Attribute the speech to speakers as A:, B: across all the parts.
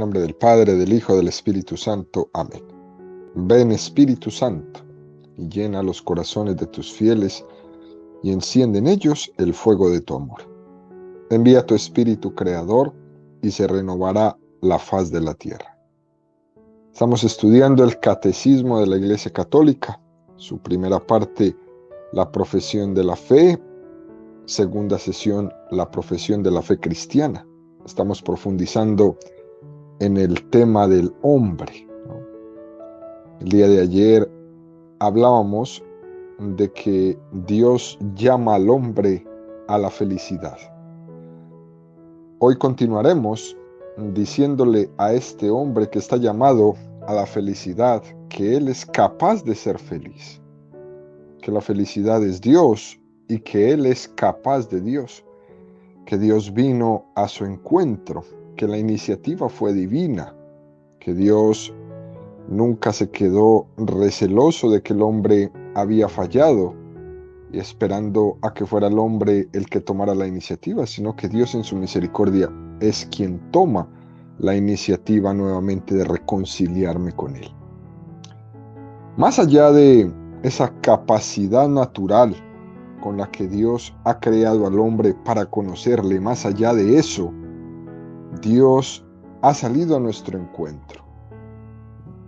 A: nombre del Padre, del Hijo, del Espíritu Santo. Amén. Ven, Espíritu Santo, y llena los corazones de tus fieles, y enciende en ellos el fuego de tu amor. Envía tu Espíritu Creador, y se renovará la faz de la tierra. Estamos estudiando el Catecismo de la Iglesia Católica, su primera parte, la profesión de la fe, segunda sesión, la profesión de la fe cristiana. Estamos profundizando en el tema del hombre, ¿no? El día de ayer hablábamos de que Dios llama al hombre a la felicidad. Hoy continuaremos diciéndole a este hombre que está llamado a la felicidad que él es capaz de ser feliz, que la felicidad es Dios y que él es capaz de Dios, que Dios vino a su encuentro, que la iniciativa fue divina, que Dios nunca se quedó receloso de que el hombre había fallado y esperando a que fuera el hombre el que tomara la iniciativa, sino que Dios en su misericordia es quien toma la iniciativa nuevamente de reconciliarme con Él. Más allá de esa capacidad natural con la que Dios ha creado al hombre para conocerle, más allá de eso, Dios ha salido a nuestro encuentro.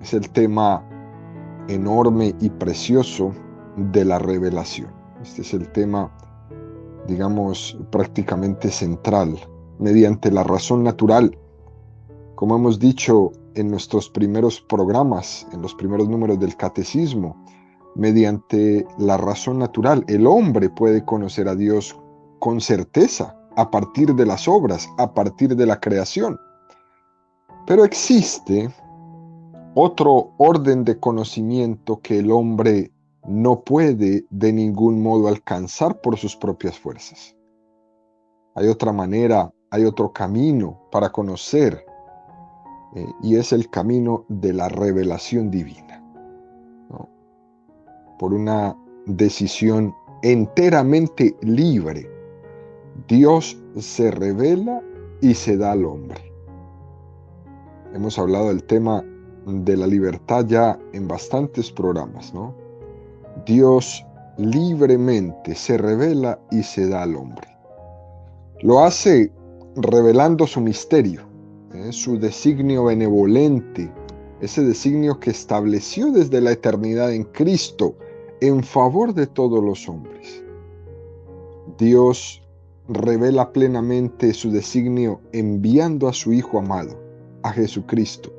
A: Es el tema enorme y precioso de la revelación. Este es el tema, digamos, prácticamente central, mediante la razón natural. Como hemos dicho en nuestros primeros programas, en los primeros números del Catecismo, mediante la razón natural, el hombre puede conocer a Dios con certeza, a partir de las obras, a partir de la creación. Pero existe otro orden de conocimiento que el hombre no puede de ningún modo alcanzar por sus propias fuerzas. Hay otra manera, hay otro camino para conocer, y es el camino de la revelación divina, ¿no? Por una decisión enteramente libre, Dios se revela y se da al hombre. Hemos hablado del tema de la libertad ya en bastantes programas, ¿no? Dios libremente se revela y se da al hombre. Lo hace revelando su misterio, su designio benevolente, ese designio que estableció desde la eternidad en Cristo en favor de todos los hombres. Dios revela plenamente su designio enviando a su Hijo amado, a Jesucristo,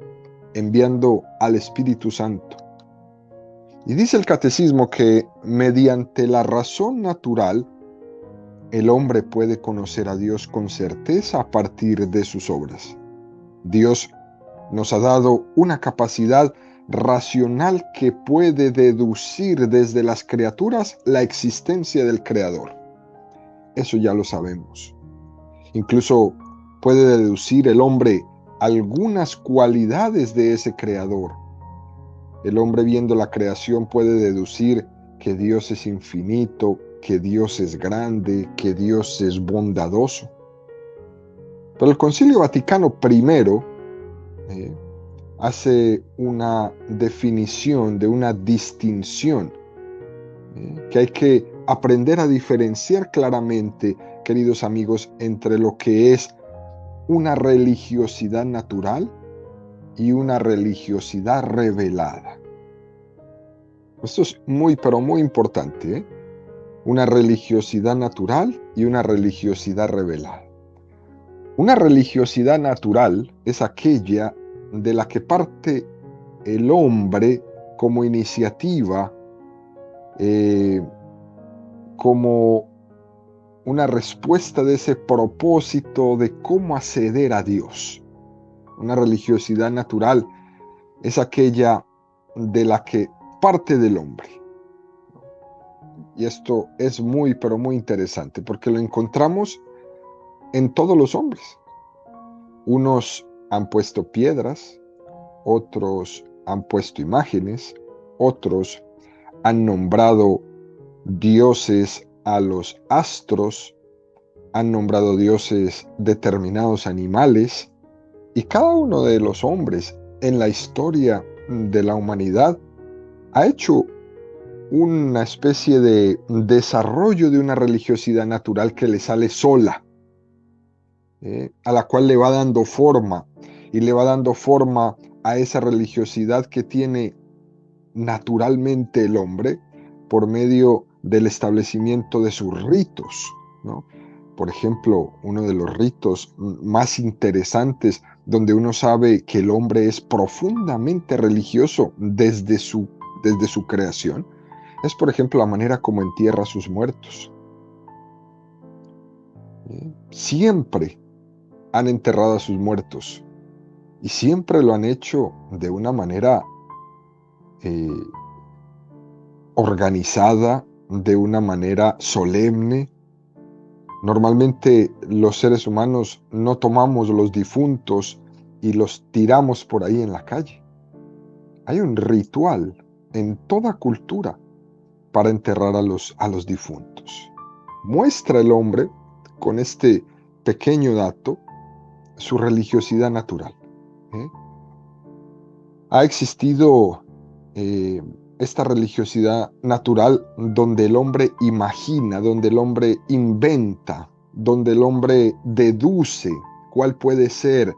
A: enviando al Espíritu Santo. Y dice el Catecismo que mediante la razón natural, el hombre puede conocer a Dios con certeza a partir de sus obras. Dios nos ha dado una capacidad racional que puede deducir desde las criaturas la existencia del Creador. Eso ya lo sabemos. Incluso puede deducir el hombre algunas cualidades de ese Creador. El hombre viendo la creación puede deducir que Dios es infinito, que Dios es grande, que Dios es bondadoso. Pero el Concilio Vaticano I hace una definición de una distinción que hay que aprender a diferenciar claramente, queridos amigos, entre lo que es una religiosidad natural y una religiosidad revelada. Esto es muy, pero muy importante, ¿eh? Una religiosidad natural y una religiosidad revelada. Una religiosidad natural es aquella de la que parte el hombre como iniciativa, como una respuesta de ese propósito de cómo acceder a Dios. Una religiosidad natural es aquella de la que parte del hombre. Y esto es muy, pero muy interesante, porque lo encontramos en todos los hombres. Unos han puesto piedras, otros han puesto imágenes, otros han nombrado dioses a los astros, han nombrado dioses determinados animales, Y cada uno de los hombres en la historia de la humanidad ha hecho una especie de desarrollo de una religiosidad natural que le sale sola, a la cual le va dando forma y le va dando forma a esa religiosidad que tiene naturalmente el hombre por medio del establecimiento de sus ritos, ¿no? Por ejemplo, uno de los ritos más interesantes donde uno sabe que el hombre es profundamente religioso desde su creación es, por ejemplo, la manera como entierra a sus muertos. Siempre han enterrado a sus muertos y siempre lo han hecho de una manera organizada, de una manera solemne. Normalmente los seres humanos no tomamos los difuntos y los tiramos por ahí en la calle. Hay un ritual en toda cultura para enterrar a los difuntos. Muestra el hombre, con este pequeño dato, su religiosidad natural. Ha existido esta religiosidad natural donde el hombre imagina, donde el hombre inventa, donde el hombre deduce cuál puede ser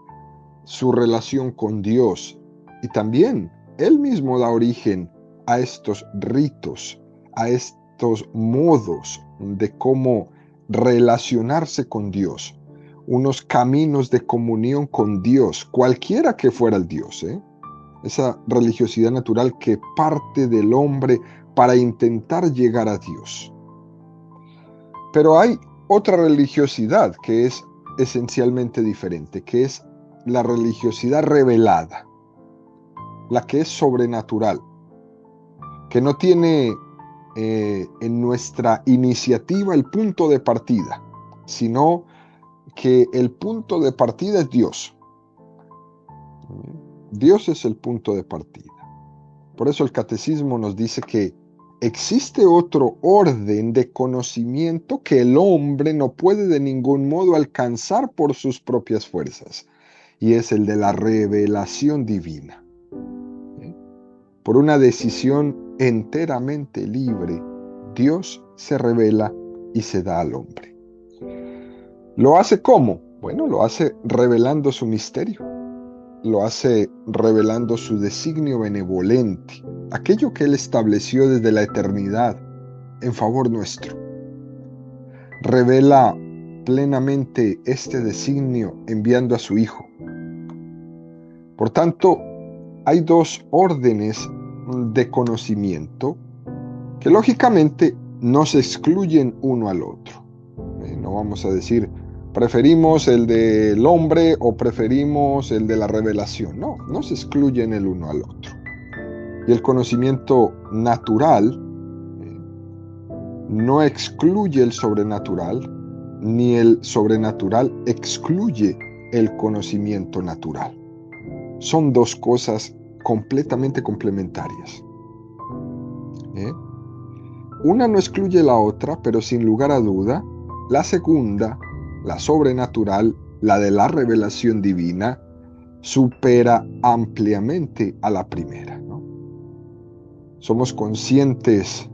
A: su relación con Dios. Y también él mismo da origen a estos ritos, a estos modos de cómo relacionarse con Dios, unos caminos de comunión con Dios, cualquiera que fuera el Dios, esa religiosidad natural que parte del hombre para intentar llegar a Dios. Pero hay otra religiosidad que es esencialmente diferente, que es la religiosidad revelada, la que es sobrenatural, que no tiene en nuestra iniciativa el punto de partida, sino que el punto de partida es Dios. Dios es el punto de partida. Por eso el catecismo nos dice que existe otro orden de conocimiento que el hombre no puede de ningún modo alcanzar por sus propias fuerzas, y es el de la revelación divina. Por una decisión enteramente libre, Dios se revela y se da al hombre. ¿Lo hace cómo? Bueno, lo hace revelando su misterio. Lo hace revelando su designio benevolente, aquello que Él estableció desde la eternidad en favor nuestro. Revela plenamente este designio enviando a su Hijo. Por tanto, hay dos órdenes de conocimiento que lógicamente no se excluyen uno al otro. No vamos a decir, preferimos el del hombre o preferimos el de la revelación. No, no se excluyen el uno al otro. Y el conocimiento natural no excluye el sobrenatural, ni el sobrenatural excluye el conocimiento natural. Son dos cosas completamente complementarias. Una no excluye la otra, pero sin lugar a duda, la segunda, la sobrenatural, la de la revelación divina, supera ampliamente a la primera, ¿no? Somos conscientes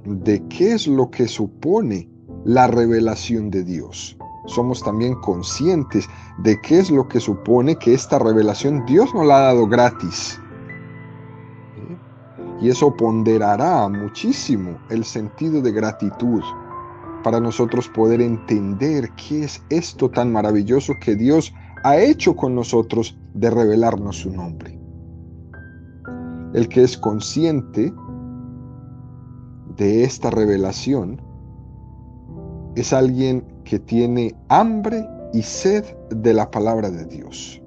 A: de qué es lo que supone la revelación de Dios. Somos también conscientes de qué es lo que supone que esta revelación Dios nos la ha dado gratis. Y eso ponderará muchísimo el sentido de gratitud para nosotros poder entender qué es esto tan maravilloso que Dios ha hecho con nosotros de revelarnos su nombre. El que es consciente de esta revelación es alguien que tiene hambre y sed de la palabra de Dios.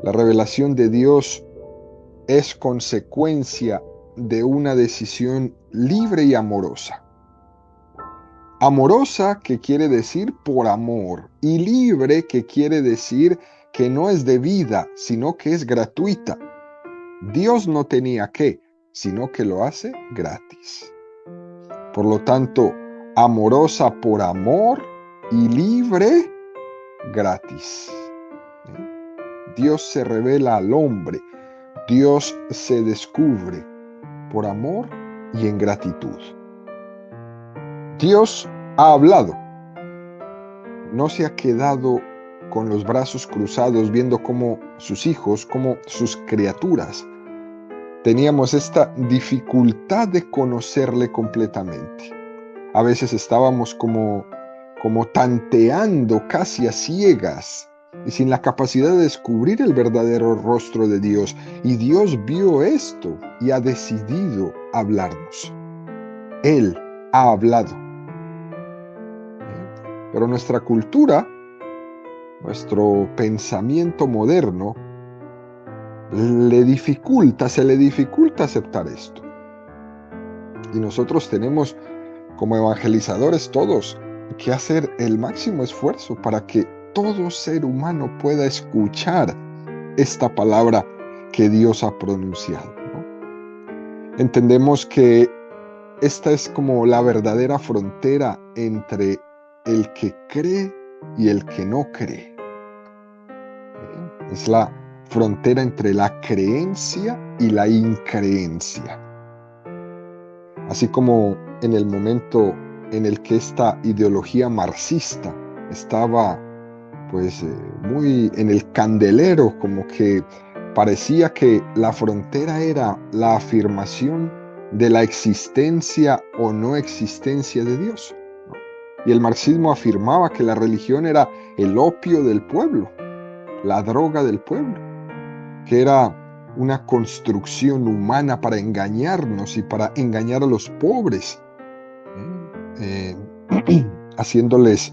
A: La revelación de Dios es consecuencia de una decisión libre y amorosa. Amorosa, que quiere decir por amor, y libre, que quiere decir que no es debida, sino que es gratuita. Dios no tenía que, sino que lo hace gratis. Por lo tanto, amorosa por amor y libre gratis. Dios se revela al hombre, Dios se descubre por amor y en gratitud. Dios ha hablado, no se ha quedado con los brazos cruzados viendo cómo sus hijos, cómo sus criaturas, teníamos esta dificultad de conocerle completamente. A veces estábamos como tanteando casi a ciegas y sin la capacidad de descubrir el verdadero rostro de Dios. Y Dios vio esto y ha decidido hablarnos. Él ha hablado. Pero nuestra cultura, nuestro pensamiento moderno, se le dificulta aceptar esto. Y nosotros tenemos, como evangelizadores todos, que hacer el máximo esfuerzo para que todo ser humano pueda escuchar esta palabra que Dios ha pronunciado, ¿no? Entendemos que esta es como la verdadera frontera entre el que cree y el que no cree. Es la frontera entre la creencia y la increencia. Así como en el momento en el que esta ideología marxista estaba muy en el candelero, como que parecía que la frontera era la afirmación de la existencia o no existencia de Dios, ¿no? Y el marxismo afirmaba que la religión era el opio del pueblo, la droga del pueblo, que era una construcción humana para engañarnos y para engañar a los pobres, haciéndoles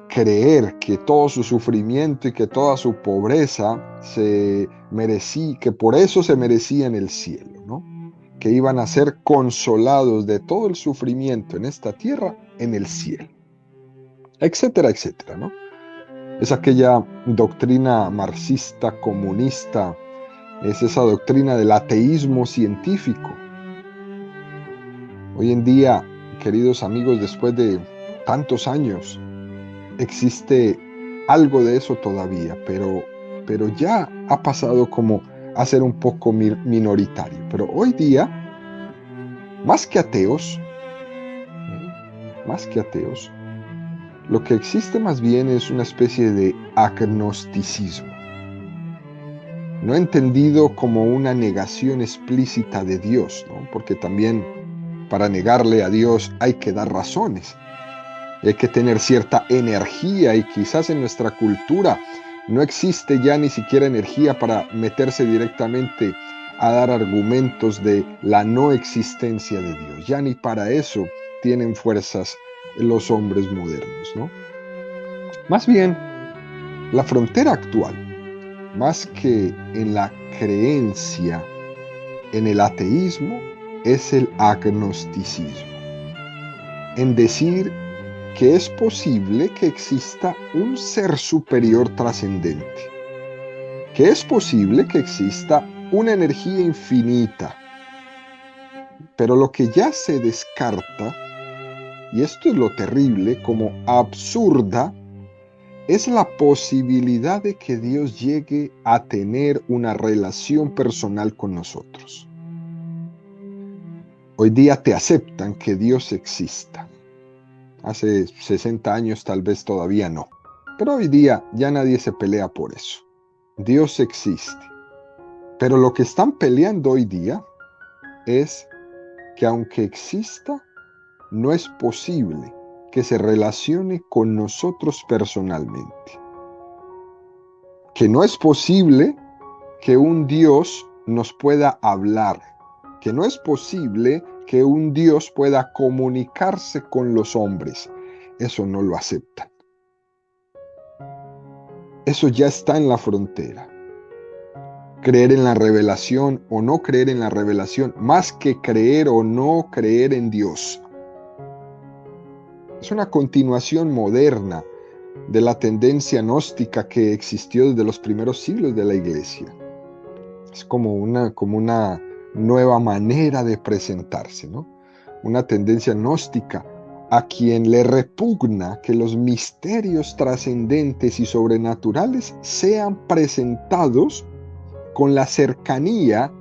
A: creer que todo su sufrimiento y que toda su pobreza que por eso se merecían el cielo, ¿no? Que iban a ser consolados de todo el sufrimiento en esta tierra en el cielo, etcétera, etcétera, ¿no? Es aquella doctrina marxista, comunista, es esa doctrina del ateísmo científico. Hoy en día, queridos amigos, después de tantos años, existe algo de eso todavía, pero ya ha pasado como a ser un poco minoritario. Pero hoy día, más que ateos, lo que existe más bien es una especie de agnosticismo, no entendido como una negación explícita de Dios, ¿no? Porque también para negarle a Dios hay que dar razones. Hay que tener cierta energía y quizás en nuestra cultura no existe ya ni siquiera energía para meterse directamente a dar argumentos de la no existencia de Dios. Ya ni para eso tienen fuerzas los hombres modernos, ¿no? Más bien, la frontera actual, más que en la creencia, en el ateísmo, es el agnosticismo. En decir que es posible que exista un ser superior trascendente, que es posible que exista una energía infinita, pero lo que ya se descarta, y esto es lo terrible, como absurda, es la posibilidad de que Dios llegue a tener una relación personal con nosotros. Hoy día te aceptan que Dios exista. Hace 60 años tal vez todavía no. Pero hoy día ya nadie se pelea por eso. Dios existe. Pero lo que están peleando hoy día es que aunque exista, no es posible que se relacione con nosotros personalmente. Que no es posible que un Dios nos pueda hablar. Que no es posible que un Dios pueda comunicarse con los hombres. Eso no lo aceptan. Eso ya está en la frontera. Creer en la revelación o no creer en la revelación, más que creer o no creer en Dios. Es una continuación moderna de la tendencia gnóstica que existió desde los primeros siglos de la Iglesia. Es como una nueva manera de presentarse, ¿no? Una tendencia gnóstica a quien le repugna que los misterios trascendentes y sobrenaturales sean presentados con la cercanía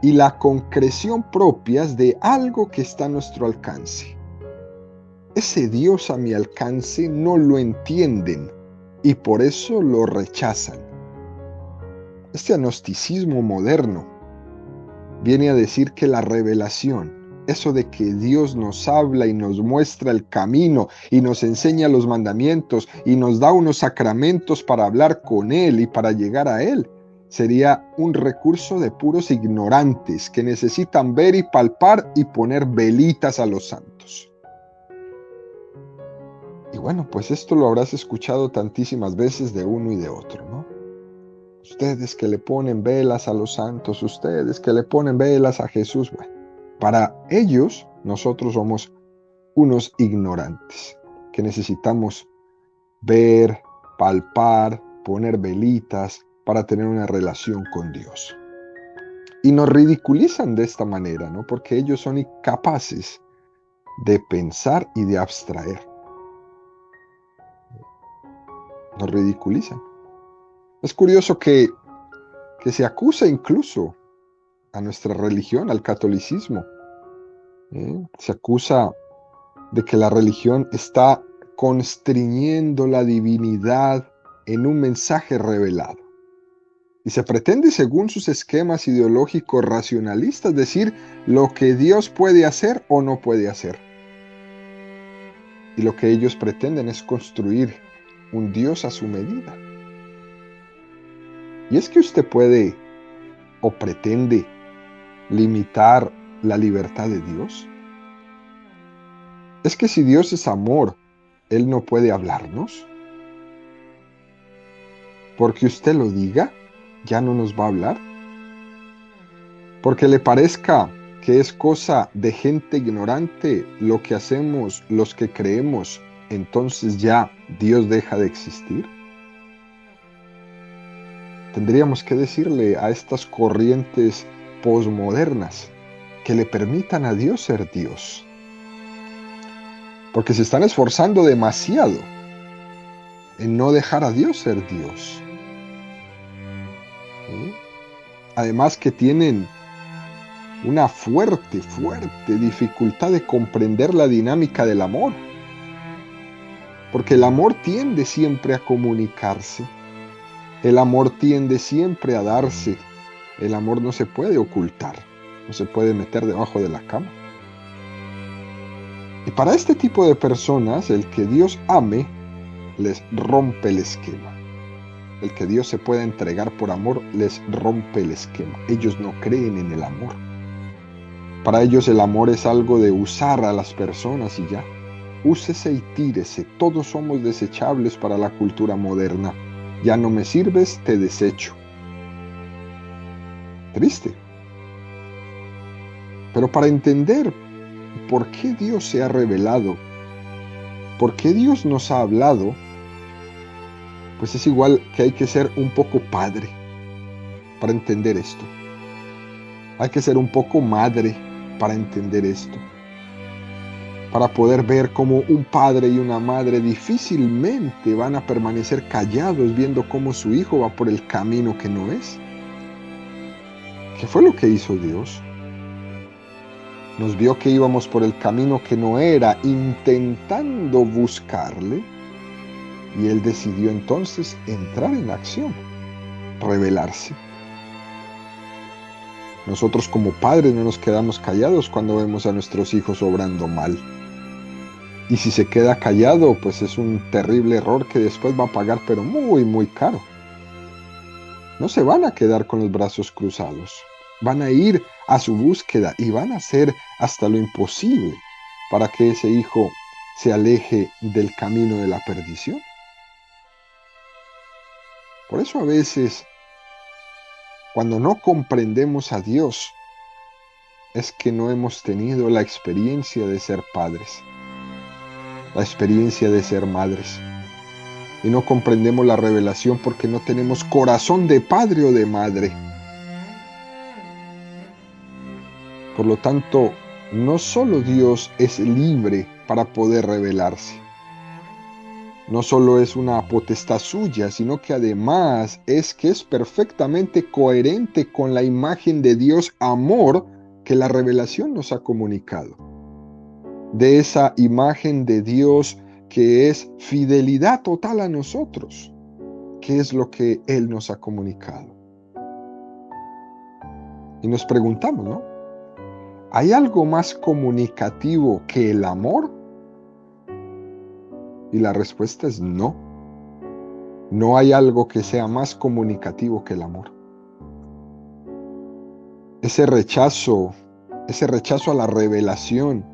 A: y la concreción propias de algo que está a nuestro alcance. Ese Dios a mi alcance no lo entienden y por eso lo rechazan. Este gnosticismo moderno viene a decir que la revelación, eso de que Dios nos habla y nos muestra el camino y nos enseña los mandamientos y nos da unos sacramentos para hablar con Él y para llegar a Él, sería un recurso de puros ignorantes que necesitan ver y palpar y poner velitas a los santos. Y bueno, pues esto lo habrás escuchado tantísimas veces de uno y de otro, ¿no? Ustedes que le ponen velas a los santos, ustedes que le ponen velas a Jesús, bueno, para ellos nosotros somos unos ignorantes que necesitamos ver, palpar, poner velitas para tener una relación con Dios. Y nos ridiculizan de esta manera, ¿no? Porque ellos son incapaces de pensar y de abstraer. Nos ridiculizan. Es curioso que se acusa incluso a nuestra religión, al catolicismo. Se acusa de que la religión está constriñendo la divinidad en un mensaje revelado. Y se pretende, según sus esquemas ideológicos racionalistas, decir lo que Dios puede hacer o no puede hacer. Y lo que ellos pretenden es construir un Dios a su medida. Y es que usted puede o pretende limitar la libertad de Dios. Es que si Dios es amor, Él no puede hablarnos. Porque usted lo diga, ya no nos va a hablar. Porque le parezca que es cosa de gente ignorante lo que hacemos los que creemos, entonces ya Dios deja de existir. Tendríamos que decirle a estas corrientes posmodernas que le permitan a Dios ser Dios. Porque se están esforzando demasiado en no dejar a Dios ser Dios. ¿Sí? Además que tienen una fuerte dificultad de comprender la dinámica del amor. Porque el amor tiende siempre a comunicarse. El amor tiende siempre a darse. El amor no se puede ocultar. No se puede meter debajo de la cama. Y para este tipo de personas, el que Dios ame les rompe el esquema. El que Dios se pueda entregar por amor les rompe el esquema. Ellos no creen en el amor. Para ellos el amor es algo de usar a las personas y ya. Úsese y tírese. Todos somos desechables para la cultura moderna. Ya no me sirves, te desecho. Triste. Pero para entender por qué Dios se ha revelado, por qué Dios nos ha hablado, pues es igual que hay que ser un poco padre para entender esto. Hay que ser un poco madre para entender esto. Para poder ver cómo un padre y una madre difícilmente van a permanecer callados viendo cómo su hijo va por el camino que no es. ¿Qué fue lo que hizo Dios? Nos vio que íbamos por el camino que no era, intentando buscarle, y Él decidió entonces entrar en acción, revelarse. Nosotros como padres no nos quedamos callados cuando vemos a nuestros hijos obrando mal. Y si se queda callado, pues es un terrible error que después va a pagar, pero muy caro. No se van a quedar con los brazos cruzados. Van a ir a su búsqueda y van a hacer hasta lo imposible para que ese hijo se aleje del camino de la perdición. Por eso a veces, cuando no comprendemos a Dios, es que no hemos tenido la experiencia de ser padres, la experiencia de ser madres. Y no comprendemos la revelación porque no tenemos corazón de padre o de madre. Por lo tanto, no solo Dios es libre para poder revelarse. No solo es una potestad suya, sino que además es que es perfectamente coherente con la imagen de Dios amor que la revelación nos ha comunicado. De esa imagen de Dios que es fidelidad total a nosotros, que es lo que Él nos ha comunicado. Y nos preguntamos, ¿no? ¿Hay algo más comunicativo que el amor? Y la respuesta es no. No hay algo que sea más comunicativo que el amor. Ese rechazo a la revelación,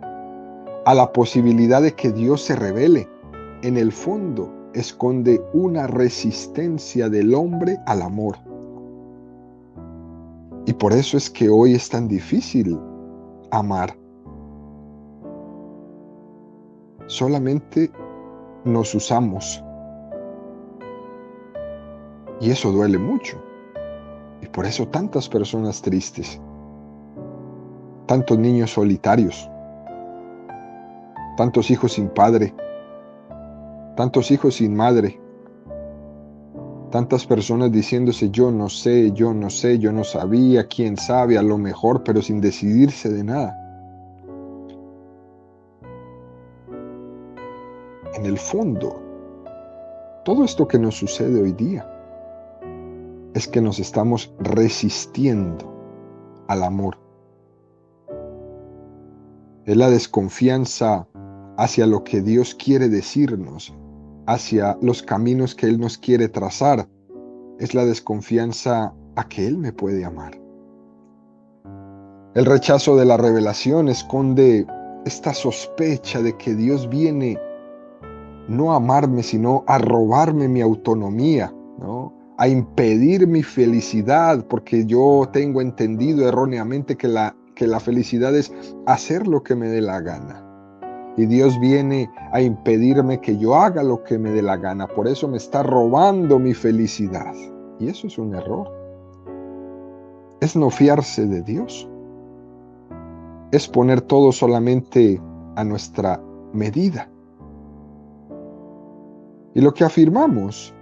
A: a la posibilidad de que Dios se revele, en el fondo esconde una resistencia del hombre al amor. Y por eso es que hoy es tan difícil amar. Solamente nos usamos. Y eso duele mucho. Y por eso tantas personas tristes, tantos niños solitarios, tantos hijos sin padre, tantos hijos sin madre, tantas personas diciéndose yo no sé, yo no sé, yo no sabía, quién sabe, a lo mejor, pero sin decidirse de nada. En el fondo, todo esto que nos sucede hoy día es que nos estamos resistiendo al amor. Es la desconfianza hacia lo que Dios quiere decirnos, hacia los caminos que Él nos quiere trazar. Es la desconfianza a que Él me puede amar. El rechazo de la revelación esconde esta sospecha de que Dios viene no a amarme, sino a robarme mi autonomía, ¿no? A impedir mi felicidad, porque yo tengo entendido erróneamente que la felicidad es hacer lo que me dé la gana. Y Dios viene a impedirme que yo haga lo que me dé la gana. Por eso me está robando mi felicidad. Y eso es un error. Es no fiarse de Dios. Es poner todo solamente a nuestra medida. Y lo que afirmamos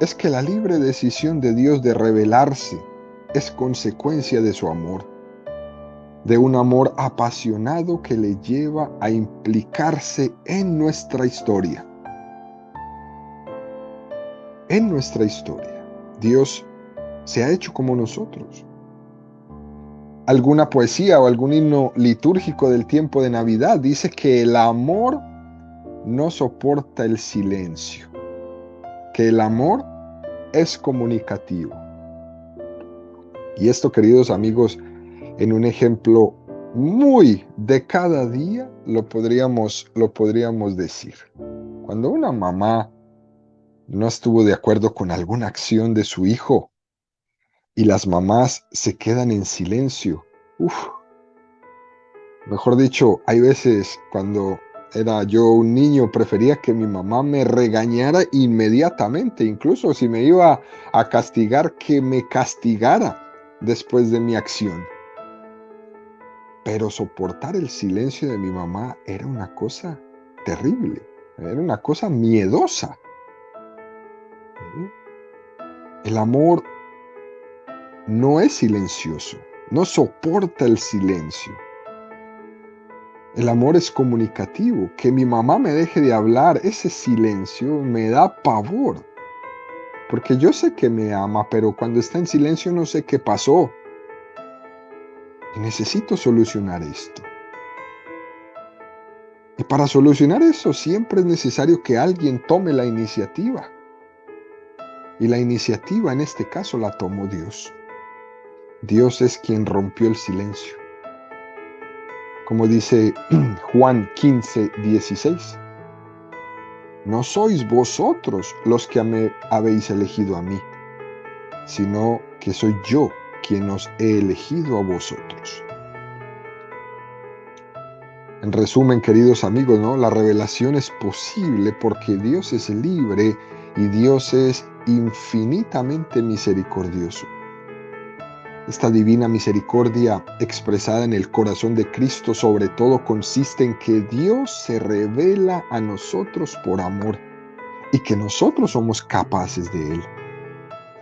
A: es que la libre decisión de Dios de revelarse es consecuencia de su amor, de un amor apasionado que le lleva a implicarse en nuestra historia. En nuestra historia, Dios se ha hecho como nosotros. Alguna poesía o algún himno litúrgico del tiempo de Navidad dice que el amor no soporta el silencio, que el amor es comunicativo. Y esto, queridos amigos, en un ejemplo muy de cada día lo podríamos decir. Cuando una mamá no estuvo de acuerdo con alguna acción de su hijo y las mamás se quedan en silencio, mejor dicho, hay veces cuando era yo un niño, prefería que mi mamá me regañara inmediatamente, incluso si me iba a castigar, que me castigara después de mi acción. Pero soportar el silencio de mi mamá era una cosa terrible, era una cosa miedosa. El amor no es silencioso, no soporta el silencio. El amor es comunicativo. Que mi mamá me deje de hablar, ese silencio me da pavor. Porque yo sé que me ama, pero cuando está en silencio no sé qué pasó. Y necesito solucionar esto. Y para solucionar eso siempre es necesario que alguien tome la iniciativa. Y la iniciativa en este caso la tomó Dios. Dios es quien rompió el silencio. Como dice Juan 15:16. No sois vosotros los que me habéis elegido a mí, sino que soy yo quien os he elegido a vosotros. En resumen, queridos amigos, ¿no? La revelación es posible porque Dios es libre y Dios es infinitamente misericordioso. Esta divina misericordia expresada en el corazón de Cristo sobre todo consiste en que Dios se revela a nosotros por amor y que nosotros somos capaces de Él.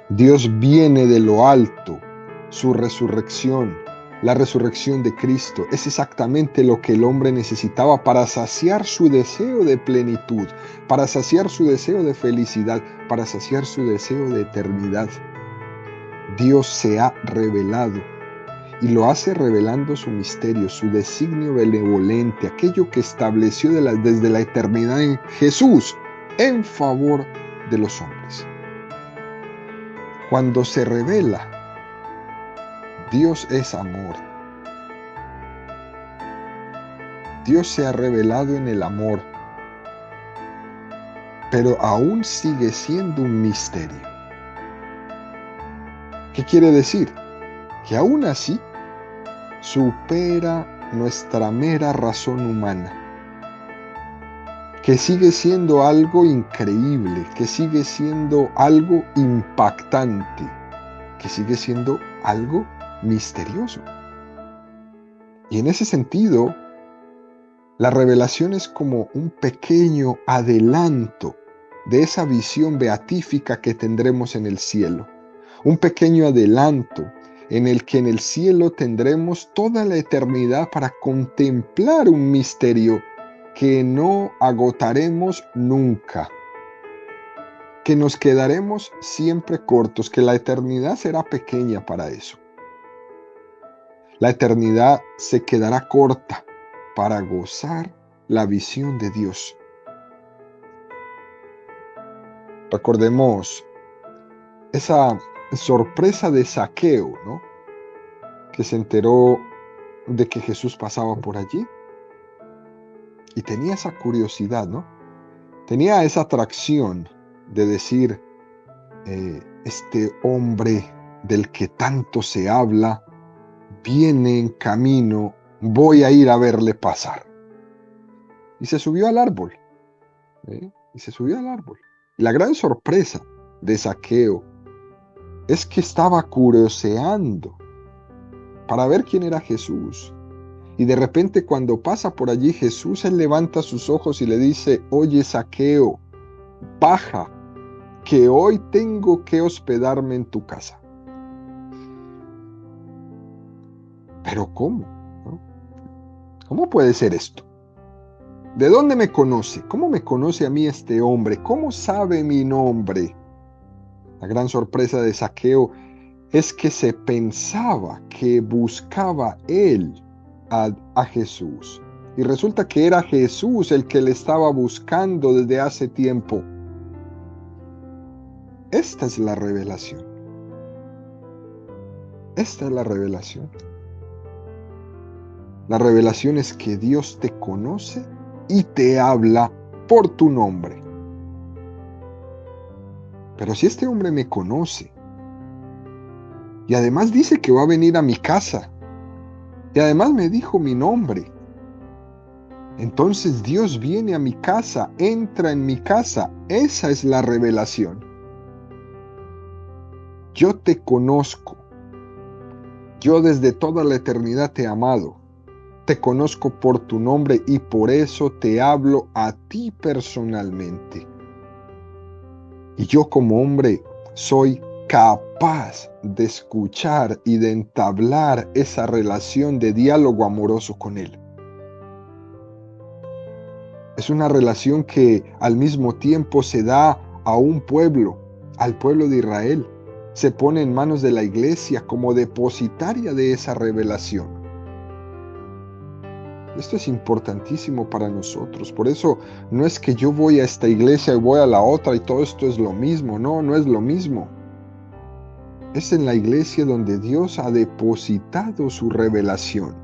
A: Dios viene de lo alto, su resurrección, la resurrección de Cristo, es exactamente lo que el hombre necesitaba para saciar su deseo de plenitud, para saciar su deseo de felicidad, para saciar su deseo de eternidad. Dios se ha revelado y lo hace revelando su misterio, su designio benevolente, aquello que estableció desde la eternidad en Jesús en favor de los hombres. Cuando se revela, Dios es amor. Dios se ha revelado en el amor, pero aún sigue siendo un misterio. ¿Qué quiere decir? Que aún así supera nuestra mera razón humana, que sigue siendo algo increíble, que sigue siendo algo impactante, que sigue siendo algo misterioso. Y en ese sentido, la revelación es como un pequeño adelanto de esa visión beatífica que tendremos en el cielo. Un pequeño adelanto en el que en el cielo tendremos toda la eternidad para contemplar un misterio que no agotaremos nunca, que nos quedaremos siempre cortos, que la eternidad será pequeña para eso. La eternidad se quedará corta para gozar la visión de Dios. Recordemos esa sorpresa de Zaqueo, ¿no? Que se enteró de que Jesús pasaba por allí y tenía esa curiosidad, ¿no? Tenía esa atracción de decir, este hombre del que tanto se habla viene en camino, voy a ir a verle pasar. Y se subió al árbol, y se subió al árbol. Y la gran sorpresa de Zaqueo es que estaba curioseando para ver quién era Jesús. Y de repente cuando pasa por allí Jesús, él levanta sus ojos y le dice, oye Zaqueo, baja, que hoy tengo que hospedarme en tu casa. Pero ¿cómo? ¿No? ¿Cómo puede ser esto? ¿De dónde me conoce? ¿Cómo me conoce a mí este hombre? ¿Cómo sabe mi nombre? La gran sorpresa de Zaqueo es que se pensaba que buscaba él a Jesús. Y resulta que era Jesús el que le estaba buscando desde hace tiempo. Esta es la revelación. Esta es la revelación. La revelación es que Dios te conoce y te habla por tu nombre. Pero si este hombre me conoce y además dice que va a venir a mi casa y además me dijo mi nombre, entonces Dios viene a mi casa, entra en mi casa. Esa es la revelación. Yo te conozco. Yo desde toda la eternidad te he amado. Te conozco por tu nombre y por eso te hablo a ti personalmente. Y yo como hombre soy capaz de escuchar y de entablar esa relación de diálogo amoroso con Él. Es una relación que al mismo tiempo se da a un pueblo, al pueblo de Israel. Se pone en manos de la iglesia como depositaria de esa revelación. Esto es importantísimo para nosotros. Por eso no es que yo voy a esta iglesia y voy a la otra y todo esto es lo mismo. No, no es lo mismo. Es en la iglesia donde Dios ha depositado su revelación.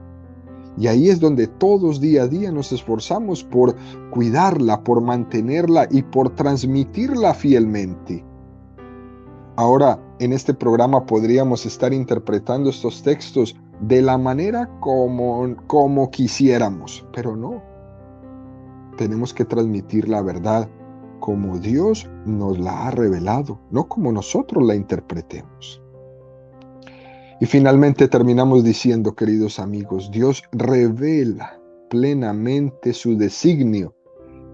A: Y ahí es donde todos día a día nos esforzamos por cuidarla, por mantenerla y por transmitirla fielmente. Ahora, en este programa podríamos estar interpretando estos textos de la manera como quisiéramos, pero no. Tenemos que transmitir la verdad como Dios nos la ha revelado, no como nosotros la interpretemos. Y finalmente terminamos diciendo, queridos amigos, Dios revela plenamente su designio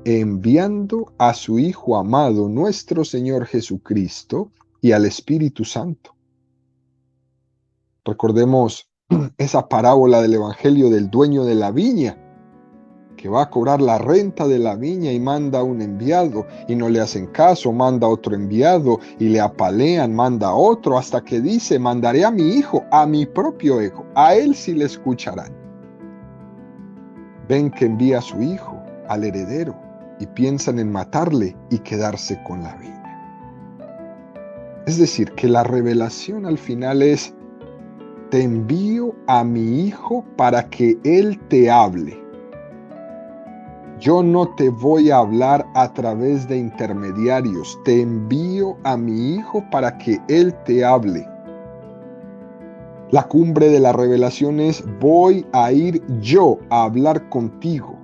A: enviando a su Hijo amado, nuestro Señor Jesucristo, y al Espíritu Santo. Recordemos esa parábola del Evangelio del dueño de la viña, que va a cobrar la renta de la viña y manda un enviado, y no le hacen caso, manda otro enviado, y le apalean, manda otro, hasta que dice, mandaré a mi hijo, a mi propio hijo, a él sí le escucharán. Ven que envía a su hijo, al heredero, y piensan en matarle y quedarse con la viña. Es decir, que la revelación al final es, te envío a mi hijo para que él te hable. Yo no te voy a hablar a través de intermediarios, te envío a mi hijo para que él te hable. La cumbre de la revelación es, voy a ir yo a hablar contigo.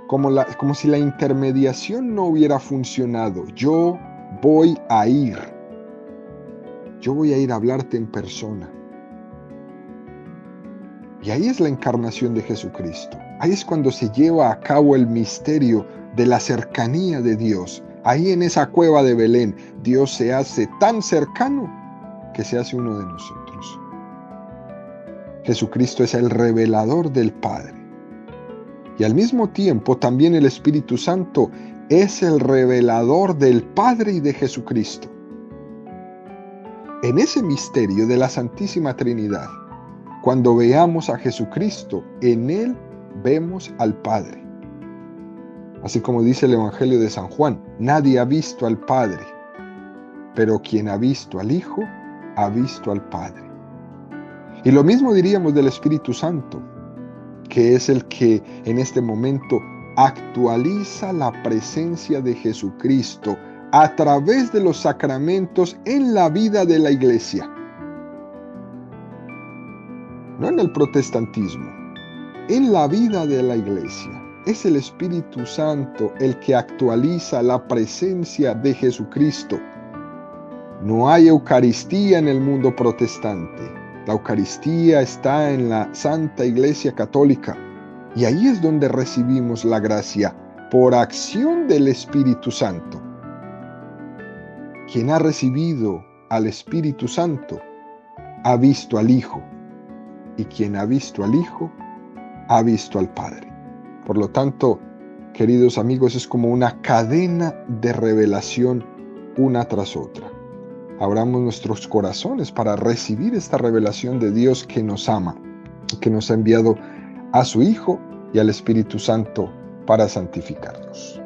A: Como si la intermediación no hubiera funcionado. Yo voy a ir. Yo voy a ir a hablarte en persona. Y ahí es la encarnación de Jesucristo. Ahí es cuando se lleva a cabo el misterio de la cercanía de Dios. Ahí en esa cueva de Belén, Dios se hace tan cercano que se hace uno de nosotros. Jesucristo es el revelador del Padre. Y al mismo tiempo también el Espíritu Santo es el revelador del Padre y de Jesucristo. En ese misterio de la Santísima Trinidad, cuando veamos a Jesucristo, en Él vemos al Padre. Así como dice el Evangelio de San Juan, nadie ha visto al Padre, pero quien ha visto al Hijo, ha visto al Padre. Y lo mismo diríamos del Espíritu Santo, que es el que en este momento actualiza la presencia de Jesucristo a través de los sacramentos en la vida de la Iglesia. No en el protestantismo, en la vida de la Iglesia. Es el Espíritu Santo el que actualiza la presencia de Jesucristo. No hay Eucaristía en el mundo protestante. La Eucaristía está en la Santa Iglesia Católica y ahí es donde recibimos la gracia por acción del Espíritu Santo. Quien ha recibido al Espíritu Santo ha visto al Hijo y quien ha visto al Hijo ha visto al Padre. Por lo tanto, queridos amigos, es como una cadena de revelación una tras otra. Abramos nuestros corazones para recibir esta revelación de Dios que nos ama, que nos ha enviado a su Hijo y al Espíritu Santo para santificarnos.